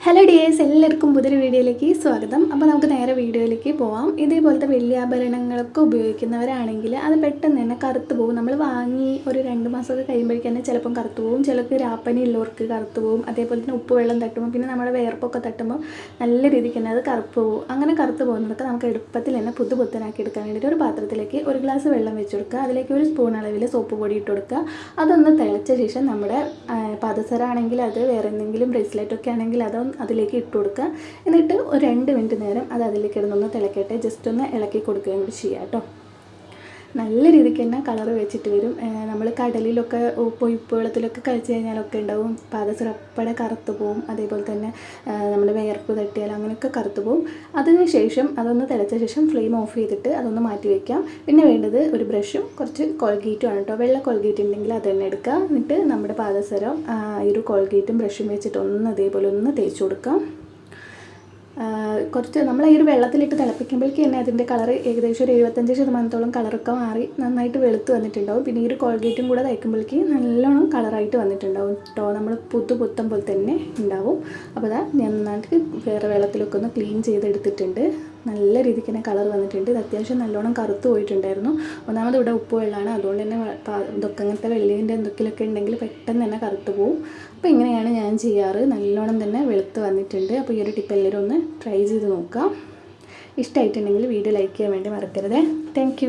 Hello dears, എല്ലാവർക്കും പുതിയൊരു വീഡിയോയിലേക്ക് സ്വാഗതം. അപ്പോൾ നമുക്ക് നേരെ വീഡിയോയിലേക്ക് പോവാം. ഇതേപോലത്തെ വലിയ ആഭരണങ്ങളൊക്കെ ഉപയോഗിക്കുന്നവരാണെങ്കിൽ അത് പെട്ടെന്ന് തന്നെ കറുത്ത് പോകും. നമ്മൾ വാങ്ങി ഒരു 2 മാസമൊക്കെ കഴിയുമ്പോഴേക്ക് തന്നെ ചിലപ്പം കറുത്ത് പോകും, ചിലർക്ക് രാപ്പനി ഉള്ളവർക്ക് കറുത്ത് പോകും. അതേപോലെ തന്നെ ഉപ്പ് വെള്ളം തട്ടുമ്പോൾ പിന്നെ നമ്മുടെ വേർപ്പൊക്കെ തട്ടുമ്പോൾ നല്ല രീതിക്ക് തന്നെ അത് കറുപ്പ് പോകും. അങ്ങനെ കറുത്ത് പോകുന്നതൊക്കെ നമുക്ക് എളുപ്പത്തിൽ തന്നെ പുത്തനാക്കി എടുക്കാൻ വേണ്ടിയിട്ട് ഒരു പാത്രത്തിലേക്ക് 1 ഗ്ലാസ് വെള്ളം വെച്ച് കൊടുക്കുക. അതിലേക്ക് 1 സ്പൂൺ അളവിൽ സോപ്പ് പൊടി ഇട്ട് കൊടുക്കുക. അതൊന്ന് തിളച്ച ശേഷം നമ്മുടെ പാദസരം ആണെങ്കിൽ അത്, വേറെ എന്തെങ്കിലും ബ്രേസ്ലെറ്റ് ഒക്കെ ആണെങ്കിൽ അതിലേക്ക് ഇട്ട് കൊടുക്കുക. എന്നിട്ട് ഒരു 2 മിനിറ്റ് നേരം അത് അതിലേക്ക് ഇടുന്നൊന്ന് തിളക്കട്ടെ. ജസ്റ്റ് ഒന്ന് ഇളക്കി കൊടുക്കുകയും കൂടി ചെയ്യാം കേട്ടോ. നല്ല രീതിക്ക് തന്നെ കളർ വെച്ചിട്ട് വരും. നമ്മൾ കടലിലൊക്കെ ഉപ്പ് വെള്ളത്തിലൊക്കെ കളിച്ച് കഴിഞ്ഞാലൊക്കെ ഉണ്ടാവും പാദസരപ്പടെ കറുത്ത് പോവും. അതേപോലെ തന്നെ നമ്മുടെ വിയർപ്പ് തട്ടിയാൽ അങ്ങനെയൊക്കെ കറുത്ത് പോവും. അതിന് ശേഷം അതൊന്ന് തിളച്ച ശേഷം ഫ്ലെയിം ഓഫ് ചെയ്തിട്ട് അതൊന്ന് മാറ്റി വയ്ക്കാം. പിന്നെ വേണ്ടത് ഒരു ബ്രഷും കുറച്ച് കോൾഗേറ്റും ആണ് കേട്ടോ. വെള്ള കോൾഗേറ്റ് ഉണ്ടെങ്കിൽ അത് തന്നെ എടുക്കുക. എന്നിട്ട് നമ്മുടെ പാദസരം ഈ ഒരു കോൾഗേറ്റും ബ്രഷും വെച്ചിട്ട് അതേപോലെ ഒന്ന് തേച്ച് കൊടുക്കാം. കുറച്ച് നമ്മൾ ഈ ഒരു വെള്ളത്തിലിട്ട് തിളപ്പിക്കുമ്പോഴേക്ക് തന്നെ അതിൻ്റെ കളർ ഏകദേശം ഒരു 75% കളറൊക്കെ മാറി നന്നായിട്ട് വെളുത്ത് വന്നിട്ടുണ്ടാവും. പിന്നെ ഈ ഒരു കോൾഗേറ്റും കൂടെ തയ്ക്കുമ്പോഴേക്ക് നല്ലോണം കളറായിട്ട് വന്നിട്ടുണ്ടാവും കേട്ടോ. നമ്മൾ പുത്തം പോലെ തന്നെ ഉണ്ടാവും. അപ്പോൾ അതാ ഞാൻ നന്നായിട്ട് വേറെ വെള്ളത്തിലൊക്കെ ഒന്ന് ക്ലീൻ ചെയ്തെടുത്തിട്ടുണ്ട്. നല്ല രീതിക്ക് തന്നെ കളർ വന്നിട്ടുണ്ട്. ഇത് അത്യാവശ്യം നല്ലോണം കറുത്ത് പോയിട്ടുണ്ടായിരുന്നു. ഒന്നാമത് ഇവിടെ ഉപ്പ് വെള്ളമാണ്, അതുകൊണ്ട് തന്നെ ഇതൊക്കെ അങ്ങനത്തെ വെള്ളീൻ്റെ എന്തൊക്കെയൊക്കെ ഉണ്ടെങ്കിൽ പെട്ടെന്ന് തന്നെ കറുത്ത് പോവും. അപ്പോൾ ഇങ്ങനെയാണ് ഞാൻ ചെയ്യാറ്. നല്ലോണം തന്നെ വെളുത്ത് വന്നിട്ടുണ്ട്. അപ്പോൾ ഈ ഒരു ടിപ്പ് എല്ലാവരും ഒന്ന് ട്രൈ ചെയ്ത് നോക്കാം. ഇഷ്ടമായിട്ടുണ്ടെങ്കിൽ വീഡിയോ ലൈക്ക് ചെയ്യാൻ വേണ്ടി മറക്കരുത്. താങ്ക്